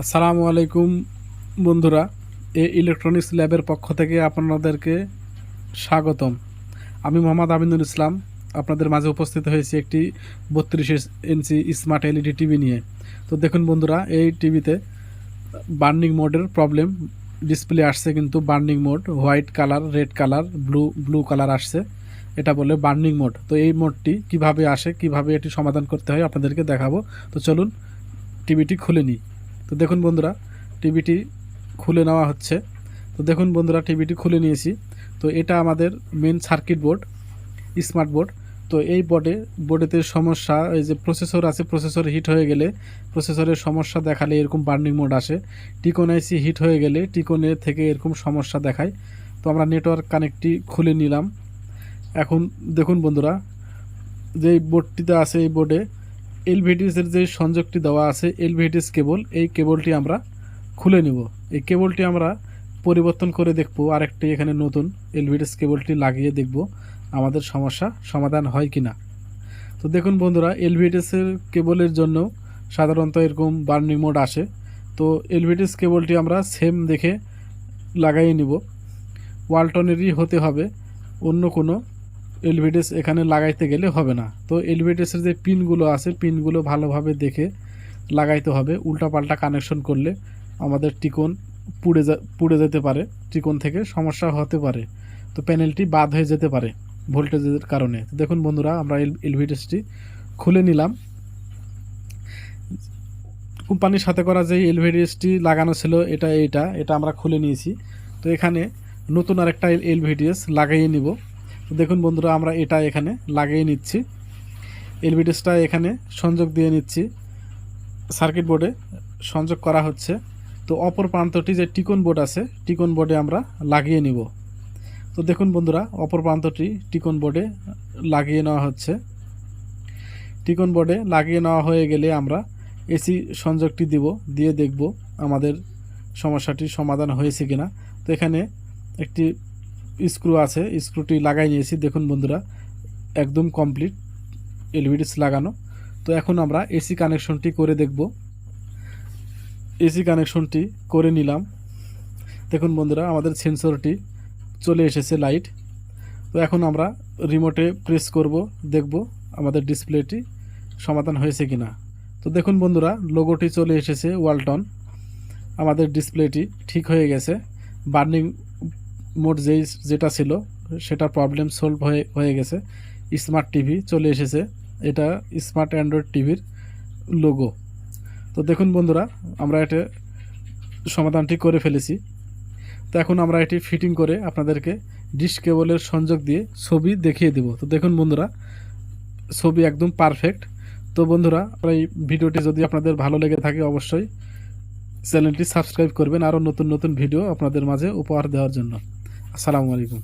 আসসালামু আলাইকুম বন্ধুরা, ইলেকট্রনিক্স ল্যাবের পক্ষ থেকে আপনাদেরকে স্বাগতম। আমি মোহাম্মদ আমিনুল ইসলাম আপনাদের মাঝে উপস্থিত হয়েছি একটি 32 ইঞ্চি স্মার্ট এলইডি টিভি নিয়ে। তো দেখুন বন্ধুরা, এই টিভিতে বার্নিং মোডের প্রবলেম ডিসপ্লে আসছে, কিন্তু burning mode white colour, red colour, blue colour আসছে, এটা বলে বার্নিং মোড। তো এই মোডটি কিভাবে আসে, কিভাবে এটি সমাধান করতে হয় আপনাদেরকে দেখাবো। তো চলুন টিভিটি খুলে নিই। তো দেখুন বন্ধুরা, টিভিটি খুলে নেওয়া হচ্ছে। তো দেখুন বন্ধুরা, টিভিটি খুলে নিয়েছি। তো এটা আমাদের main circuit board, smart board. তো এই বোর্ডেতে সমস্যা, এই যে প্রসেসর আছে, প্রসেসর হিট হয়ে গেলে, প্রসেসরের সমস্যা দেখালে এরকম বার্নিং মোড আসে। টিকন আইসি হিট হয়ে গেলে টিকনের থেকে এরকম সমস্যা দেখায়। তো আমরা নেটওয়ার্ক কানেক্টটি খুলে নিলাম। এখন দেখুন বন্ধুরা, যে বোর্ডটিতে আছে, এই বোর্ডে এলভিডিএসের যে সংযোগটি দেওয়া আছে, এলভিডিএস কেবল, এই কেবলটি আমরা খুলে নিব। এই কেবলটি আমরা পরিবর্তন করে দেখব, আরেকটি এখানে নতুন এলভিডিএস কেবলটি লাগিয়ে দেখব আমাদের সমস্যা সমাধান হয় কিনা। তো দেখুন বন্ধুরা, এলভিডিএসের কেবলের জন্য সাধারণত এরকম বার্নিং মোড আসে। তো এলভিডিএস কেবলটি আমরা সেম দেখে লাগাই নিব। ওয়ালটনেরই হতে হবে, অন্য কোনো এলভিডিএস এখানে লাগাইতে গেলে হবে না। তো এলভিডিএসের যে পিনগুলো আছে, পিনগুলো ভালোভাবে দেখে লাগাইতে হবে। উল্টাপাল্টা কানেকশন করলে আমাদের টিকন পুড়ে যেতে পারে, টিকন থেকে সমস্যা হতে পারে। তো প্যানেলটি বাদ হয়ে যেতে পারে ভোল্টেজের কারণে। তো দেখুন বন্ধুরা, আমরা এলভিডিএসটি খুলে নিলাম। কোম্পানির সাথে করা যে এলভিডিএসটি লাগানো ছিল, এটা আমরা খুলে নিয়েছি। তো এখানে নতুন আরেকটা এলভিডিএস লাগিয়ে নিব। তো দেখুন বন্ধুরা, আমরা এটা এখানে লাগিয়ে নিচ্ছি, এলভিডিএসটা এখানে সংযোগ দিয়ে নিচ্ছি, সার্কিট বোর্ডে সংযোগ করা হচ্ছে। তো অপর প্রান্তটি যে টিকন বোর্ড আছে, টিকন বোর্ডে আমরা লাগিয়ে নিব। তো দেখুন বন্ধুরা, অপর প্রান্তটি টিকন বোর্ডে লাগিয়ে নেওয়া হচ্ছে। টিকন বোর্ডে লাগিয়ে নেওয়া হয়ে গেলে আমরা এসি সংযোগটি দিয়ে দেখব আমাদের সমস্যাটি সমাধান হয়েছে কিনা। তো এখানে একটি স্ক্রু আছে, স্ক্রুটি লাগাই নিয়েছি। দেখুন বন্ধুরা, একদম কমপ্লিট এলভিডিএস লাগানো। তো এখন আমরা এসি কানেকশনটি করে দেখব। এসি কানেকশনটি করে নিলাম। দেখুন বন্ধুরা, আমাদের সেন্সরটি চলে এসেছে লাইট। তো এখন আমরা রিমোটে প্রেস করব, দেখব আমাদের ডিসপ্লেটি সমাধান হয়েছে কিনা। তো দেখুন বন্ধুরা, লোগোটি চলে এসেছে ওয়ালটন, আমাদের ডিসপ্লেটি ঠিক হয়ে গেছে। বার্নিং মোড যেটা ছিল সেটা প্রবলেম সলভ হয়ে গেছে। স্মার্ট টিভি চলে এসেছে, এটা স্মার্ট অ্যান্ড্রয়েড টিভির লোগো। তো দেখুন বন্ধুরা, আমরা এটা সমাধানটি করে ফেলেছি। তো এখন আমরা এটি ফিটিং করে আপনাদেরকে ডিশ কেবলের সংযোগ দিয়ে ছবি দেখিয়ে দেব। তো দেখুন বন্ধুরা, ছবি একদম পারফেক্ট। তো বন্ধুরা, এই ভিডিওটি যদি আপনাদের ভালো লেগে থাকে অবশ্যই চ্যানেলটি সাবস্ক্রাইব করবেন, আরও নতুন নতুন ভিডিও আপনাদের মাঝে উপহার দেওয়ার জন্য। আসসালামু আলাইকুম।